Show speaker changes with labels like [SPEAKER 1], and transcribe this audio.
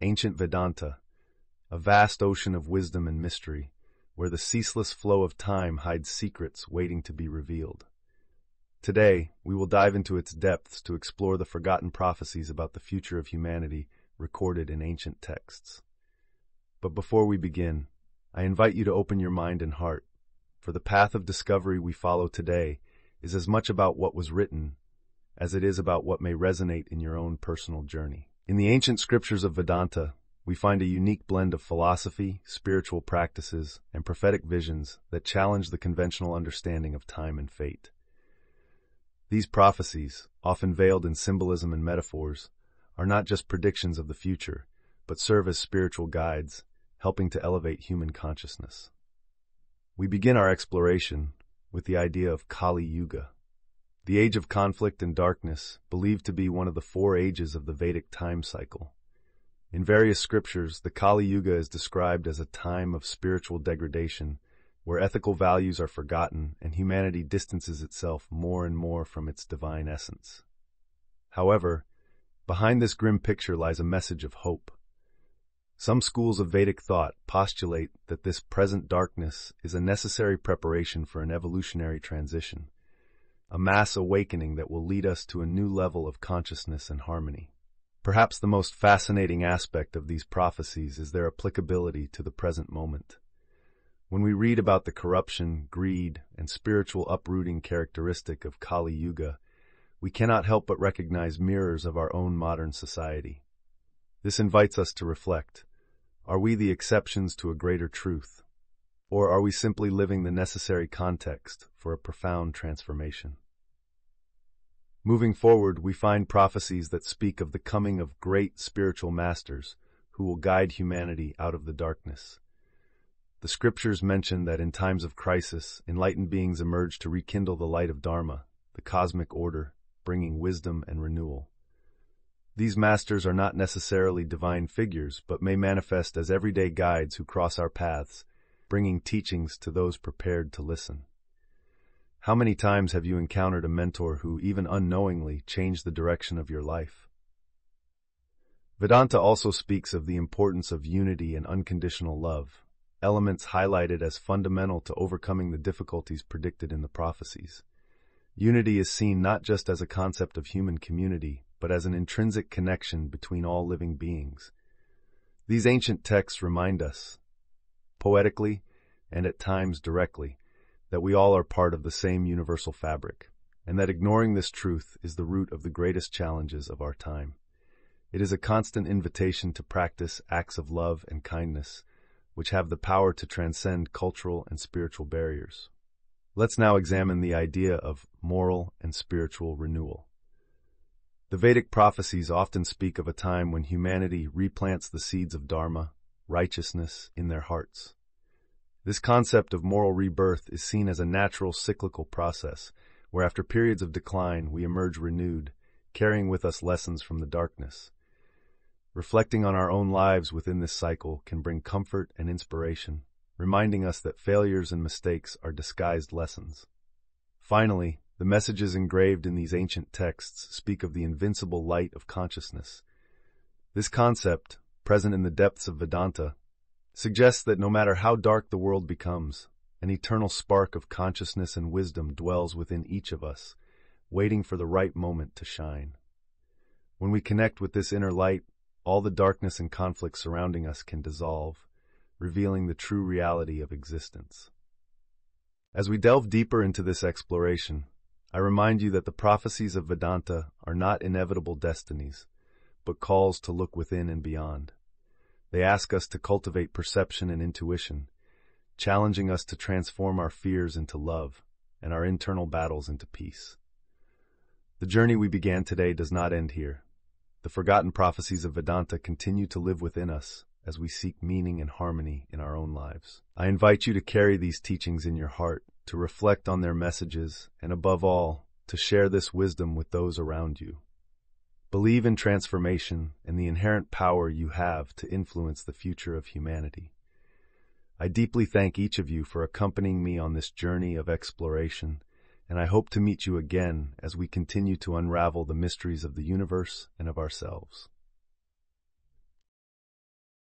[SPEAKER 1] Ancient Vedanta, a vast ocean of wisdom and mystery, where the ceaseless flow of time hides secrets waiting to be revealed. Today, we will dive into its depths to explore the forgotten prophecies about the future of humanity recorded in ancient texts. But before we begin, I invite you to open your mind and heart, for the path of discovery we follow today is as much about what was written as it is about what may resonate in your own personal journey. In the ancient scriptures of Vedanta, we find a unique blend of philosophy, spiritual practices, and prophetic visions that challenge the conventional understanding of time and fate. These prophecies, often veiled in symbolism and metaphors, are not just predictions of the future, but serve as spiritual guides, helping to elevate human consciousness. We begin our exploration with the idea of Kali Yuga, the age of conflict and darkness, believed to be one of the 4 ages of the Vedic time cycle. In various scriptures, the Kali Yuga is described as a time of spiritual degradation, where ethical values are forgotten and humanity distances itself more and more from its divine essence. However, behind this grim picture lies a message of hope. Some schools of Vedic thought postulate that this present darkness is a necessary preparation for an evolutionary transition, a mass awakening that will lead us to a new level of consciousness and harmony. Perhaps the most fascinating aspect of these prophecies is their applicability to the present moment. When we read about the corruption, greed, and spiritual uprooting characteristic of Kali Yuga, we cannot help but recognize mirrors of our own modern society. This invites us to reflect. Are we the exceptions to a greater truth? Or are we simply living the necessary context for a profound transformation? Moving forward, we find prophecies that speak of the coming of great spiritual masters who will guide humanity out of the darkness. The scriptures mention that in times of crisis, enlightened beings emerge to rekindle the light of Dharma, the cosmic order, bringing wisdom and renewal. These masters are not necessarily divine figures, but may manifest as everyday guides who cross our paths, bringing teachings to those prepared to listen. How many times have you encountered a mentor who, even unknowingly, changed the direction of your life? Vedanta also speaks of the importance of unity and unconditional love, elements highlighted as fundamental to overcoming the difficulties predicted in the prophecies. Unity is seen not just as a concept of human community, but as an intrinsic connection between all living beings. These ancient texts remind us, poetically and at times directly, that we all are part of the same universal fabric, and that ignoring this truth is the root of the greatest challenges of our time. It is a constant invitation to practice acts of love and kindness, which have the power to transcend cultural and spiritual barriers. Let's now examine the idea of moral and spiritual renewal. The Vedic prophecies often speak of a time when humanity replants the seeds of Dharma, righteousness, in their hearts. This concept of moral rebirth is seen as a natural cyclical process, where after periods of decline we emerge renewed, carrying with us lessons from the darkness. Reflecting on our own lives within this cycle can bring comfort and inspiration, reminding us that failures and mistakes are disguised lessons. Finally, the messages engraved in these ancient texts speak of the invincible light of consciousness. This concept, present in the depths of Vedanta, suggests that no matter how dark the world becomes, an eternal spark of consciousness and wisdom dwells within each of us, waiting for the right moment to shine. When we connect with this inner light, all the darkness and conflict surrounding us can dissolve, revealing the true reality of existence. As we delve deeper into this exploration, I remind you that the prophecies of Vedanta are not inevitable destinies, but calls to look within and beyond. They ask us to cultivate perception and intuition, challenging us to transform our fears into love and our internal battles into peace. The journey we began today does not end here. The forgotten prophecies of Vedanta continue to live within us as we seek meaning and harmony in our own lives. I invite you to carry these teachings in your heart, to reflect on their messages, and above all, to share this wisdom with those around you. Believe in transformation and the inherent power you have to influence the future of humanity. I deeply thank each of you for accompanying me on this journey of exploration, and I hope to meet you again as we continue to unravel the mysteries of the universe and of ourselves.